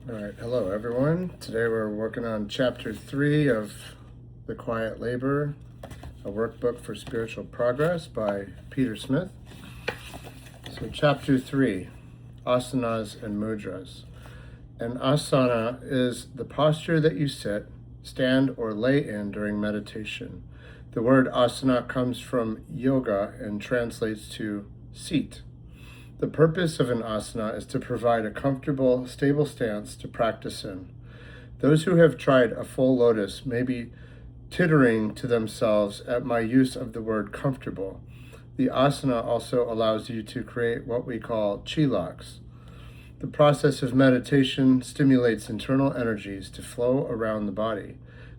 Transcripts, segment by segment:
All right, hello everyone. Today we're working on chapter 3 of The Quiet Labor, a workbook for spiritual progress by Peter Smith. So chapter 3, Asanas and Mudras. An asana is the posture that you sit, stand, or lay in during meditation. The word asana comes from yoga and translates to seat. The purpose of an asana is to provide a comfortable, stable stance to practice in. Those who have tried a full lotus may be tittering to themselves at my use of the word comfortable. The asana also allows you to create what we call chilaks. The process of meditation stimulates internal energies to flow around the body.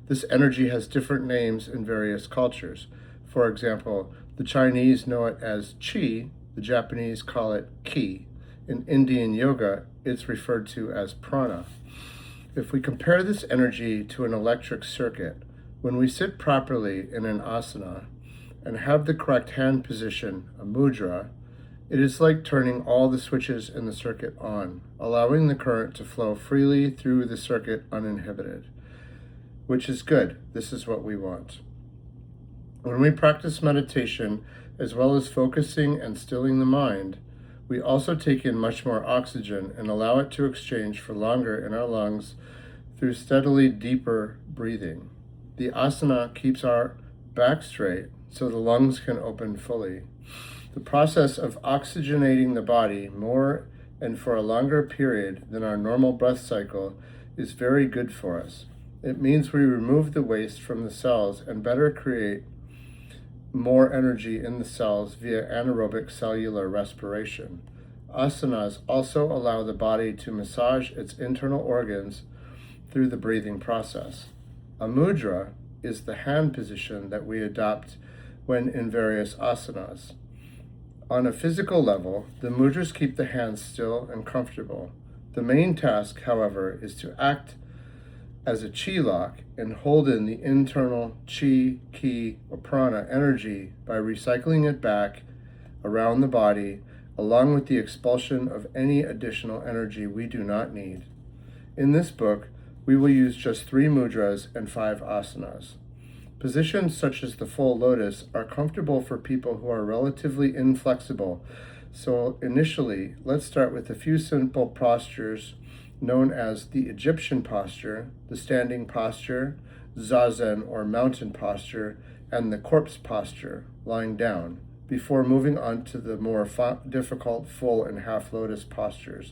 This energy has different names in various cultures. For example, the Chinese know it as qi. The Japanese call it ki. In Indian yoga, it's referred to as prana. If we compare this energy to an electric circuit, when we sit properly in an asana and have the correct hand position, a mudra, it is like turning all the switches in the circuit on, allowing the current to flow freely through the circuit uninhibited, which is good. This is what we want. When we practice meditation, as well as focusing and stilling the mind, we also take in much more oxygen and allow it to exchange for longer in our lungs through steadily deeper breathing. The asana keeps our back straight so the lungs can open fully. The process of oxygenating the body more and for a longer period than our normal breath cycle is very good for us. It means we remove the waste from the cells and better create more energy in the cells via anaerobic cellular respiration. Asanas also allow the body to massage its internal organs through the breathing process. A mudra is the hand position that we adopt when in various asanas. On a physical level, the mudras keep the hands still and comfortable. The main task, however, is to act as a chilak and hold in the internal chi, ki, or prana energy by recycling it back around the body, along with the expulsion of any additional energy we do not need. In this book, we will use just 3 mudras and 5 asanas. Positions such as the full lotus are comfortable for people who are relatively inflexible. So initially, let's start with a few simple postures known as the Egyptian posture, the standing posture, zazen or mountain posture, and the corpse posture, lying down, before moving on to the more difficult full and half lotus postures.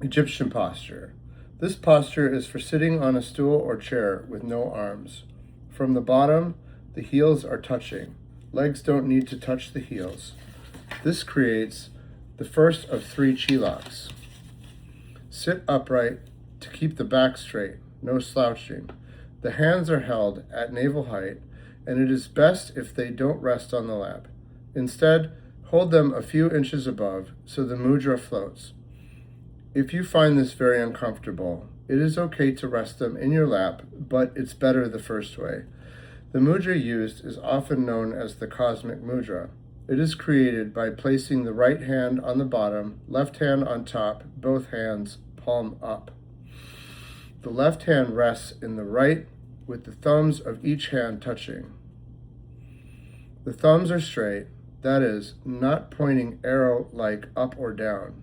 Egyptian posture. This posture is for sitting on a stool or chair with no arms. From the bottom, the heels are touching. Legs don't need to touch the heels. This creates the first of 3 chilaks. Sit upright to keep the back straight, no slouching. The hands are held at navel height, and it is best if they don't rest on the lap. Instead, hold them a few inches above so the mudra floats. If you find this very uncomfortable, it is okay to rest them in your lap, but it's better the first way. The mudra used is often known as the cosmic mudra. It is created by placing the right hand on the bottom, left hand on top, both hands palm up. The left hand rests in the right with the thumbs of each hand touching. The thumbs are straight, that is, not pointing arrow-like up or down.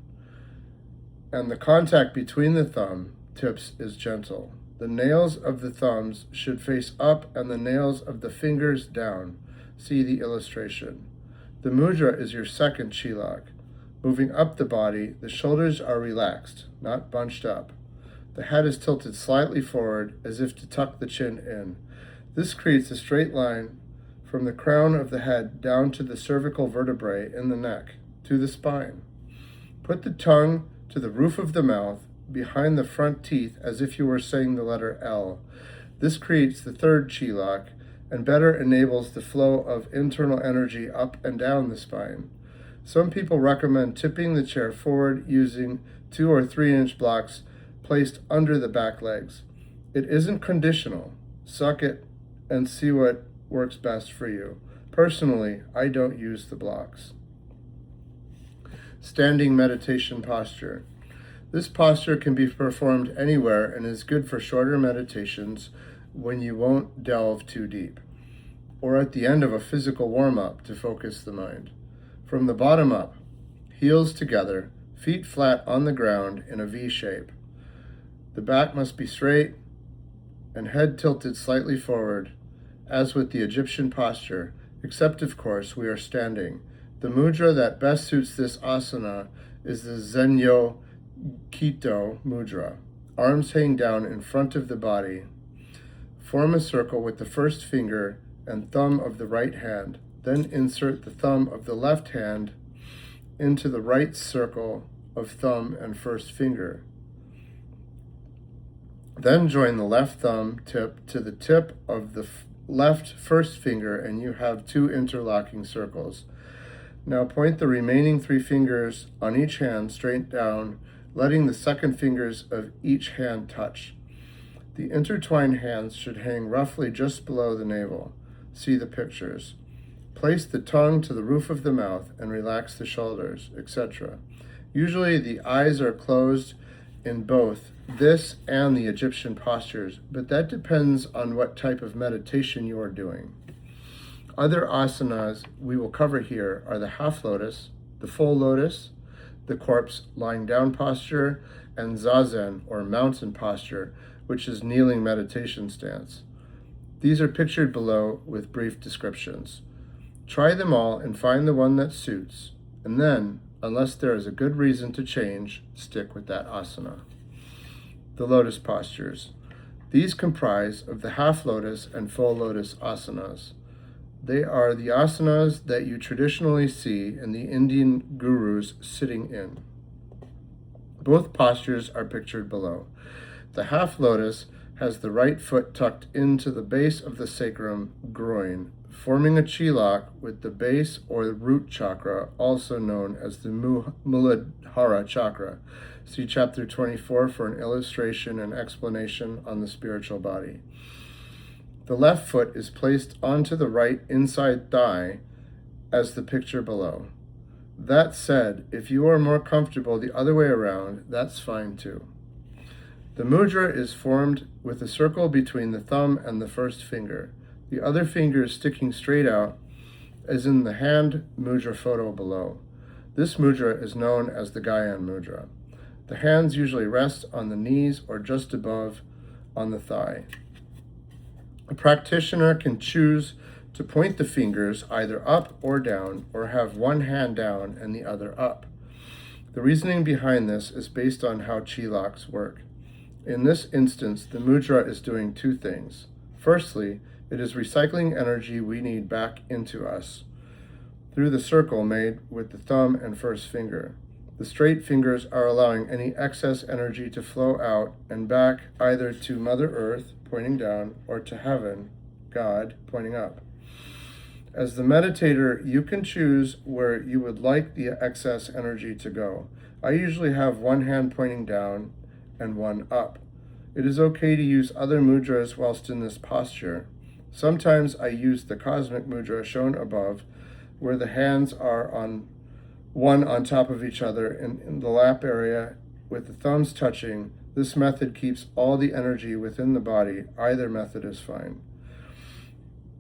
And the contact between the thumb tips is gentle. The nails of the thumbs should face up and the nails of the fingers down. See the illustration. The mudra is your second chilak. Moving up the body, the shoulders are relaxed, not bunched up. The head is tilted slightly forward as if to tuck the chin in. This creates a straight line from the crown of the head down to the cervical vertebrae in the neck, to the spine. Put the tongue to the roof of the mouth, behind the front teeth as if you were saying the letter L. This creates the third chilak and better enables the flow of internal energy up and down the spine. Some people recommend tipping the chair forward using 2 or 3 inch blocks placed under the back legs. It isn't conditional. Suck it and see what works best for you. Personally, I don't use the blocks. Standing meditation posture. This posture can be performed anywhere and is good for shorter meditations when you won't delve too deep, or at the end of a physical warm-up to focus the mind. From the bottom up, heels together, feet flat on the ground in a V shape. The back must be straight and head tilted slightly forward, as with the Egyptian posture, except of course we are standing. The mudra that best suits this asana is the Zenyo Kito mudra. Arms hang down in front of the body. Form a circle with the first finger and thumb of the right hand. Then insert the thumb of the left hand into the right circle of thumb and first finger. Then join the left thumb tip to the tip of the left first finger and you have 2 interlocking circles. Now point the remaining 3 fingers on each hand straight down, letting the second fingers of each hand touch. The intertwined hands should hang roughly just below the navel. See the pictures. Place the tongue to the roof of the mouth and relax the shoulders, etc. Usually the eyes are closed in both this and the Egyptian postures, but that depends on what type of meditation you are doing. Other asanas we will cover here are the half lotus, the full lotus, the corpse lying down posture, and zazen, or mountain posture, which is kneeling meditation stance. These are pictured below with brief descriptions. Try them all and find the one that suits, and then, unless there is a good reason to change, stick with that asana. The lotus postures. These comprise of the half lotus and full lotus asanas. They are the asanas that you traditionally see in the Indian gurus sitting in. Both postures are pictured below. The half lotus has the right foot tucked into the base of the sacrum groin, forming a chilak with the base or root chakra, also known as the Muladhara chakra. See chapter 24 for an illustration and explanation on the spiritual body. The left foot is placed onto the right inside thigh as the picture below. That said, if you are more comfortable the other way around, that's fine too. The mudra is formed with a circle between the thumb and the first finger. The other finger is sticking straight out, as in the hand mudra photo below. This mudra is known as the Gyan mudra. The hands usually rest on the knees or just above on the thigh. A practitioner can choose to point the fingers either up or down, or have one hand down and the other up. The reasoning behind this is based on how chilaks work. In this instance, the mudra is doing 2 things. Firstly, it is recycling energy we need back into us through the circle made with the thumb and first finger. The straight fingers are allowing any excess energy to flow out and back either to Mother Earth, pointing down, or to heaven, God, pointing up. As the meditator, you can choose where you would like the excess energy to go. I usually have one hand pointing down and one up. It is okay to use other mudras whilst in this posture. Sometimes I use the cosmic mudra shown above, where the hands are one on top of each other in the lap area with the thumbs touching. This method keeps all the energy within the body. Either method is fine.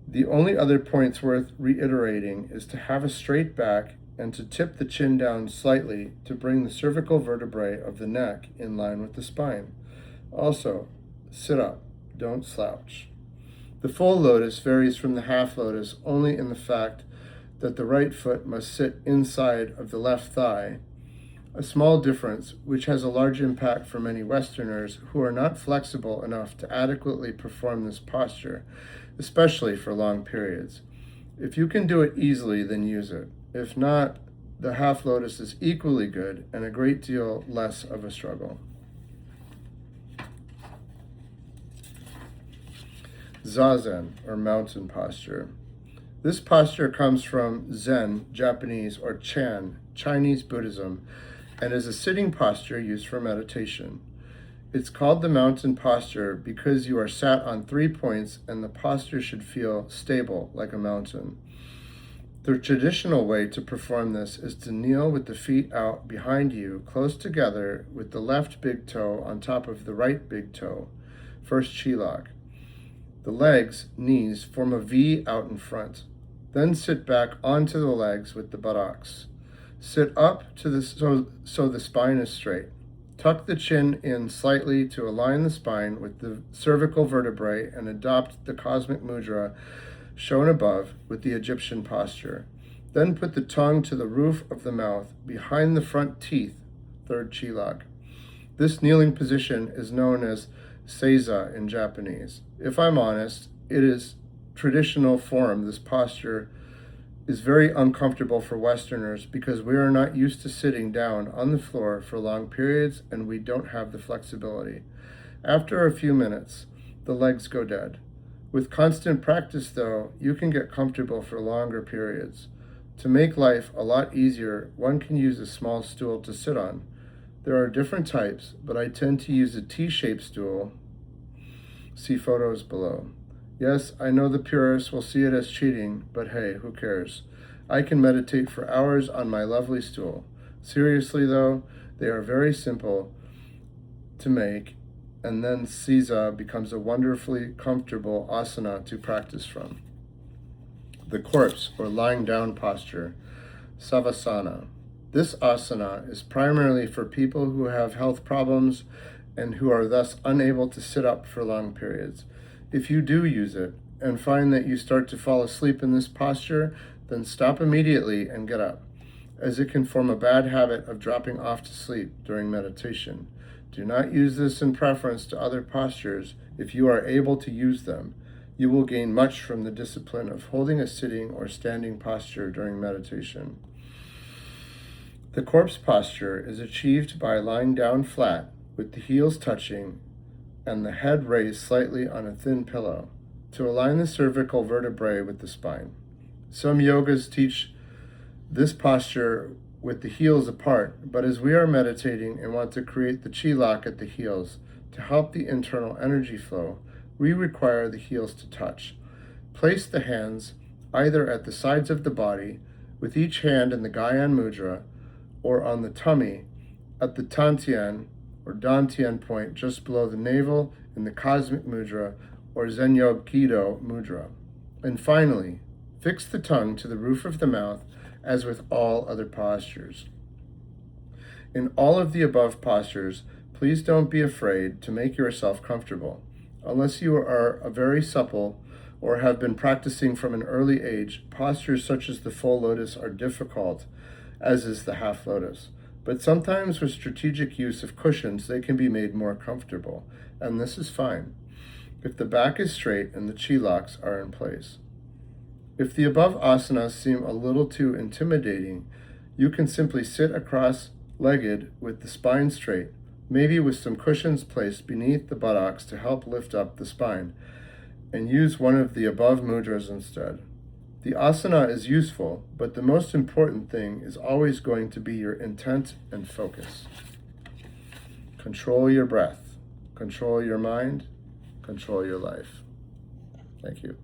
The only other points worth reiterating is to have a straight back and to tip the chin down slightly to bring the cervical vertebrae of the neck in line with the spine. Also, sit up, don't slouch. The full lotus varies from the half lotus only in the fact that the right foot must sit inside of the left thigh, a small difference which has a large impact for many Westerners who are not flexible enough to adequately perform this posture, especially for long periods. If you can do it easily, then use it. If not, the half lotus is equally good and a great deal less of a struggle. Zazen, or mountain posture. This posture comes from Zen, Japanese, or Chan, Chinese Buddhism, and is a sitting posture used for meditation. It's called the mountain posture because you are sat on 3 points and the posture should feel stable like a mountain. The traditional way to perform this is to kneel with the feet out behind you, close together, with the left big toe on top of the right big toe. First Qilak. The legs, knees, form a V out in front. Then sit back onto the legs with the buttocks. Sit up so the spine is straight. Tuck the chin in slightly to align the spine with the cervical vertebrae and adopt the cosmic mudra shown above with the Egyptian posture. Then put the tongue to the roof of the mouth, behind the front teeth, third Qilak. This kneeling position is known as seiza in Japanese. If I'm honest, it is traditional form. This posture is very uncomfortable for Westerners because we are not used to sitting down on the floor for long periods and we don't have the flexibility. After a few minutes, the legs go dead. With constant practice, though, you can get comfortable for longer periods. To make life a lot easier, one can use a small stool to sit on. There are different types, but I tend to use a T-shaped stool. See photos below. Yes, I know the purists will see it as cheating, but hey, who cares? I can meditate for hours on my lovely stool. Seriously, though, they are very simple to make, and then Seiza becomes a wonderfully comfortable asana to practice from. The corpse, or lying down posture, Savasana. This asana is primarily for people who have health problems and who are thus unable to sit up for long periods. If you do use it and find that you start to fall asleep in this posture, then stop immediately and get up, as it can form a bad habit of dropping off to sleep during meditation. Do not use this in preference to other postures if you are able to use them. You will gain much from the discipline of holding a sitting or standing posture during meditation. The corpse posture is achieved by lying down flat with the heels touching and the head raised slightly on a thin pillow to align the cervical vertebrae with the spine. Some yogas teach this posture with the heels apart, but as we are meditating and want to create the Qilak at the heels to help the internal energy flow, we require the heels to touch. Place the hands either at the sides of the body, with each hand in the Gyan Mudra, or on the tummy at the Tantian or Dantian point just below the navel in the Cosmic Mudra or Zenyogido Mudra. And finally, fix the tongue to the roof of the mouth as with all other postures. In all of the above postures, please don't be afraid to make yourself comfortable. Unless you are a very supple or have been practicing from an early age, postures such as the full lotus are difficult, as is the half lotus. But sometimes with strategic use of cushions, they can be made more comfortable, and this is fine, if the back is straight and the Qilaks are in place. If the above asanas seem a little too intimidating, you can simply sit cross-legged with the spine straight, maybe with some cushions placed beneath the buttocks to help lift up the spine, and use one of the above mudras instead. The asana is useful, but the most important thing is always going to be your intent and focus. Control your breath, control your mind, control your life. Thank you.